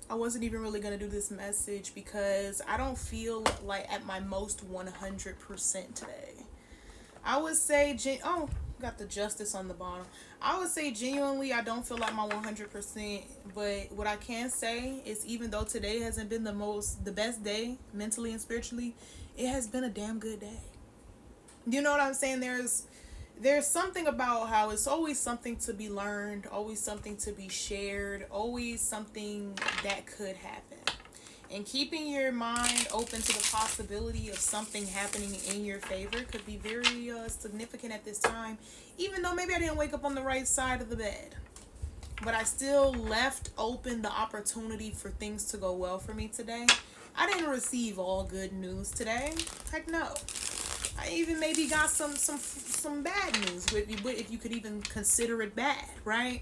I wasn't even really going to do this message because I don't feel like at my most 100% today. I would say, oh, got the justice on the bottom. I would say genuinely, I don't feel like my 100%. But what I can say is, even though today hasn't been the best day mentally and spiritually, it has been a damn good day. You know what I'm saying? There's something about how it's always something to be learned, always something to be shared, always something that could happen. And keeping your mind open to the possibility of something happening in your favor could be very significant at this time, even though maybe I didn't wake up on the right side of the bed. But I still left open the opportunity for things to go well for me today. I didn't receive all good news today. Heck no. I even maybe got some bad news, if you could even consider it bad, right?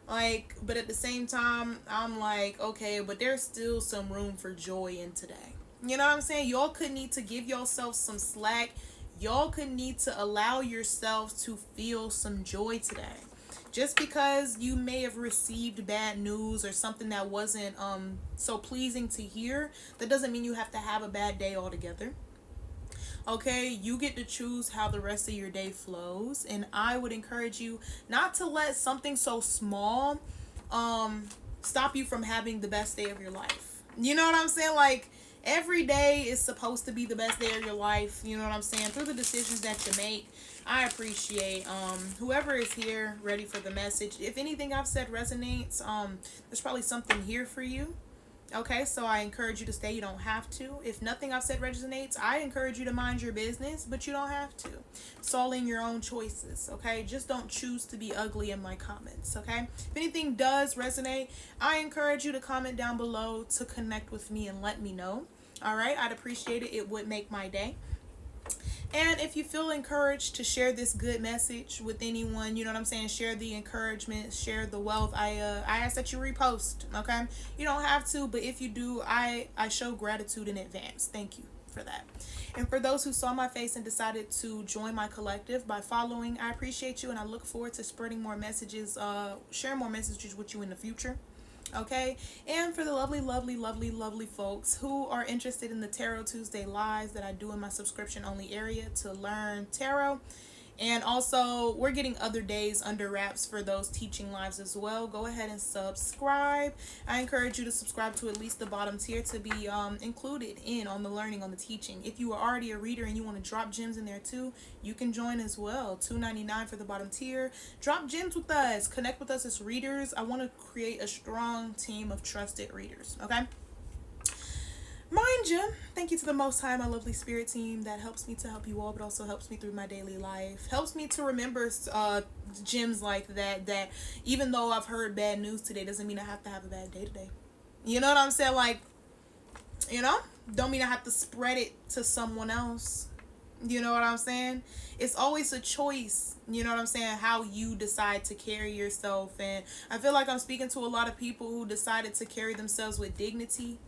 Like, but at the same time, I'm like, okay, but there's still some room for joy in today. You know what I'm saying? Y'all could need to give yourself some slack. Y'all could need to allow yourself to feel some joy today. Just because you may have received bad news or something that wasn't so pleasing to hear, that doesn't mean you have to have a bad day altogether. Okay, you get to choose how the rest of your day flows, and I would encourage you not to let something so small stop you from having the best day of your life. You know what I'm saying? Like, every day is supposed to be the best day of your life. You know what I'm saying? Through the decisions that you make. I appreciate whoever is here ready for the message. If anything I've said resonates, there's probably something here for you. Okay, so I encourage you to stay. You don't have to. If nothing I've said resonates, I encourage you to mind your business, but you don't have to. It's all in your own choices, okay? Just don't choose to be ugly in my comments, okay? If anything does resonate, I encourage you to comment down below to connect with me and let me know. All right, I'd appreciate it. It would make my day. And if you feel encouraged to share this good message with anyone, you know what I'm saying, share the encouragement, share the wealth. I ask that you repost, okay? You don't have to, but if you do, I show gratitude in advance. Thank you for that. And for those who saw my face and decided to join my collective by following, I appreciate you, and I look forward to spreading more messages, sharing more messages with you in the future. Okay, and for the lovely folks who are interested in the Tarot Tuesday lives that I do in my subscription only area to learn tarot, and also we're getting other days under wraps for those teaching lives as well, go ahead and subscribe. I encourage you to subscribe to at least the bottom tier to be included in on the learning, on the teaching. If you are already a reader and you want to drop gems in there too, you can join as well. $2.99 for the bottom tier. Drop gems with us, connect with us as readers. I want to create a strong team of trusted readers, okay? Mind you, thank you to the Most High, my lovely spirit team that helps me to help you all, but also helps me through my daily life. Helps me to remember gems like that, that even though I've heard bad news today, doesn't mean I have to have a bad day today. You know what I'm saying? Like, you know, don't mean I have to spread it to someone else. You know what I'm saying? It's always a choice, you know what I'm saying, how you decide to carry yourself. And I feel like I'm speaking to a lot of people who decided to carry themselves with dignity.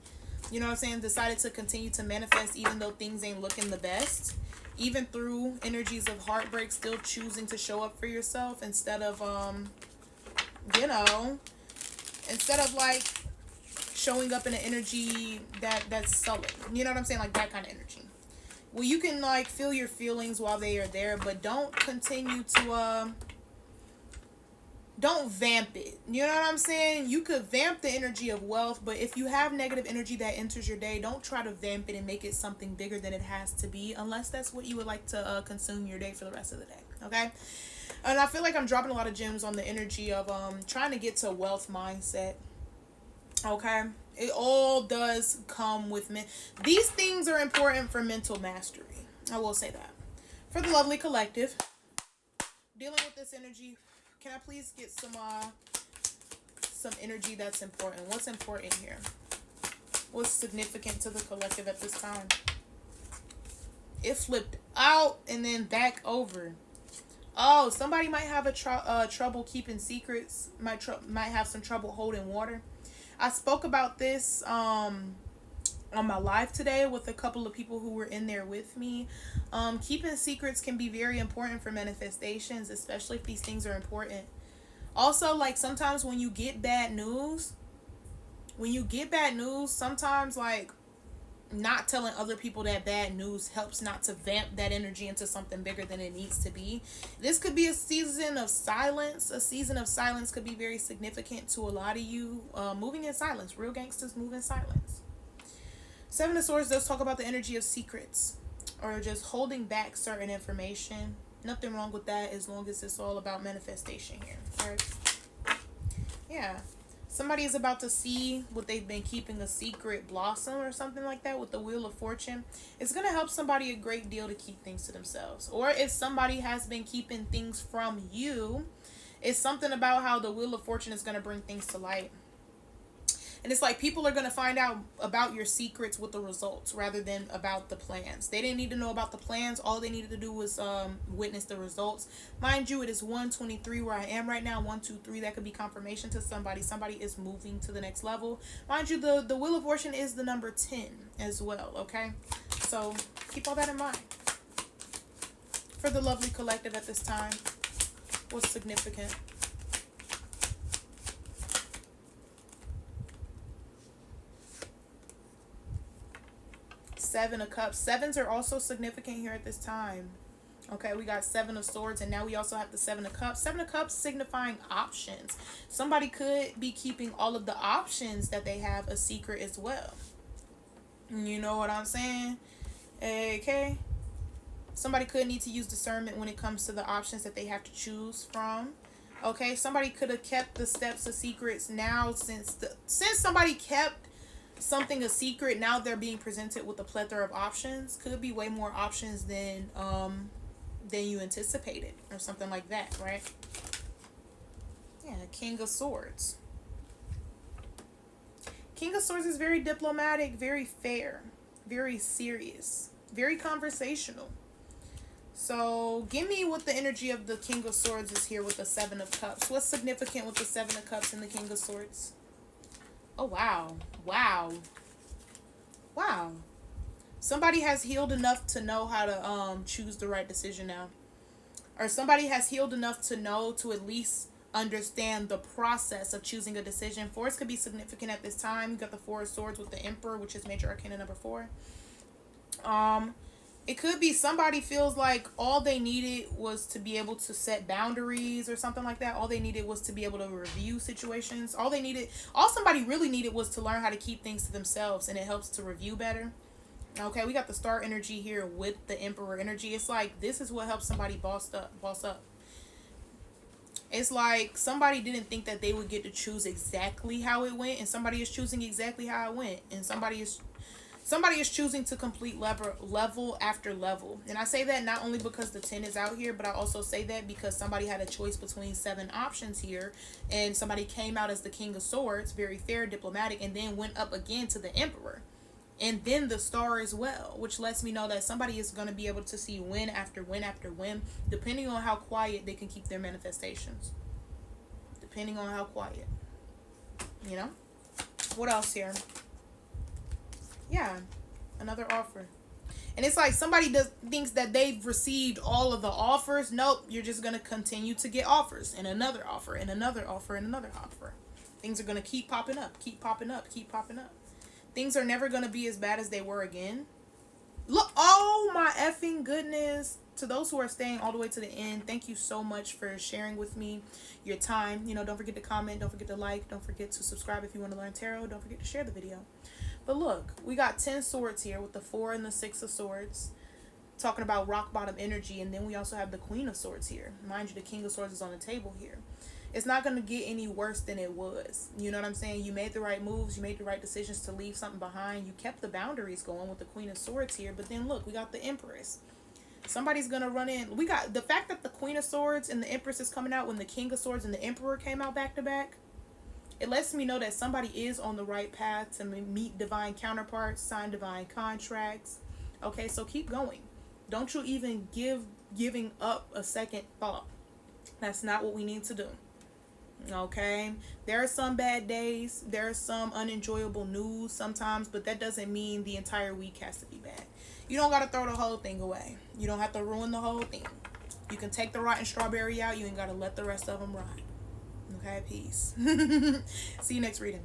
You know what I'm saying? Decided to continue to manifest even though things ain't looking the best. Even through energies of heartbreak, still choosing to show up for yourself instead of, you know, instead of like showing up in an energy that's sullen. You know what I'm saying? Like that kind of energy. Well, you can like feel your feelings while they are there, but don't continue to, don't vamp it. You know what I'm saying? You could vamp the energy of wealth, but if you have negative energy that enters your day, don't try to vamp it and make it something bigger than it has to be, unless that's what you would like to consume your day for the rest of the day, okay? And I feel like I'm dropping a lot of gems on the energy of trying to get to wealth mindset, okay? It all does come with me. These things are important for mental mastery. I will say that. For the lovely collective, dealing with this energy, can I please get some energy that's important? What's important here? What's significant to the collective at this time? It flipped out and then back over. Oh, somebody might have trouble keeping secrets. Might have some trouble holding water. I spoke about this on my live today with a couple of people who were in there with me. Keeping secrets can be very important for manifestations, especially if these things are important. Also, like sometimes when you get bad news, when you get bad news, sometimes like not telling other people that bad news helps not to vamp that energy into something bigger than it needs to be. This could be a season of silence. A season of silence could be very significant to a lot of you. Moving in silence. Real gangsters move in silence. Seven of Swords does talk about the energy of secrets or just holding back certain information. Nothing wrong with that as long as it's all about manifestation here. All right. Yeah. Somebody is about to see what they've been keeping a secret blossom or something like that with the Wheel of Fortune. It's going to help somebody a great deal to keep things to themselves. Or if somebody has been keeping things from you, it's something about how the Wheel of Fortune is going to bring things to light. And it's like people are going to find out about your secrets with the results rather than about the plans. They didn't need to know about the plans. All they needed to do was witness the results. Mind you, it is 123 where I am right now. 123, that could be confirmation to somebody. Somebody is moving to the next level. Mind you, the Wheel of Fortune is the number 10 as well, okay? So keep all that in mind. For the lovely collective at this time, what's significant? Seven of Cups. Sevens are also significant here at this time. Okay, we got Seven of Swords, and now we also have the Seven of Cups. Seven of Cups signifying options. Somebody could be keeping all of the options that they have a secret as well. You know what I'm saying? Okay. Somebody could need to use discernment when it comes to the options that they have to choose from. Okay, somebody could have kept the steps of secrets now since somebody kept something a secret, now they're being presented with a plethora of options. Could be way more options than you anticipated or something like that, right? Yeah, King of Swords. King of Swords is very diplomatic, very fair, very serious, very conversational. So give me what the energy of the King of Swords is here with the Seven of Cups. What's significant with the Seven of Cups and the King of Swords? Oh, wow. Wow. Wow. Somebody has healed enough to know how to choose the right decision now. Or somebody has healed enough to know to at least understand the process of choosing a decision. Fours could be significant at this time. You got the Four of Swords with the Emperor, which is Major Arcana number 4. It could be somebody feels like all they needed was to be able to set boundaries or something like that. All they needed was to be able to review situations. All somebody really needed was to learn how to keep things to themselves, and it helps to review better. Okay, we got the Star energy here with the Emperor energy. It's like this is what helps somebody boss up. It's like somebody didn't think that they would get to choose exactly how it went, and somebody is choosing exactly how it went, and somebody is choosing to complete level after level. And I say that not only because the 10 is out here, but I also say that because somebody had a choice between 7 options here, and somebody came out as the King of Swords, very fair, diplomatic, and then went up again to the Emperor. And then the Star as well, which lets me know that somebody is going to be able to see win after win after win, depending on how quiet they can keep their manifestations. Depending on how quiet. You know? What else here? Yeah, another offer. And it's like somebody thinks that they've received all of the offers. Nope, you're just going to continue to get offers and another offer and another offer and another offer. Things are going to keep popping up, keep popping up, keep popping up. Things are never going to be as bad as they were again. Look, oh my effing goodness. To those who are staying all the way to the end, thank you so much for sharing with me your time. You know, don't forget to comment, don't forget to like, don't forget to subscribe if you want to learn tarot, don't forget to share the video. But look, we got 10 swords here with the 4 and the 6 of swords, talking about rock bottom energy. And then we also have the Queen of Swords here. Mind you, the King of Swords is on the table here. It's not going to get any worse than it was. You know what I'm saying? You made the right moves. You made the right decisions to leave something behind. You kept the boundaries going with the Queen of Swords here. But then look, we got the Empress. Somebody's going to run in. We got the fact that the Queen of Swords and the Empress is coming out when the King of Swords and the Emperor came out back to back. It lets me know that somebody is on the right path to meet divine counterparts, sign divine contracts. Okay, so keep going. Don't you even giving up a second thought. That's not what we need to do. Okay, there are some bad days. There are some unenjoyable news sometimes, but that doesn't mean the entire week has to be bad. You don't got to throw the whole thing away. You don't have to ruin the whole thing. You can take the rotten strawberry out. You ain't got to let the rest of them rot. Okay, peace. See you next reading.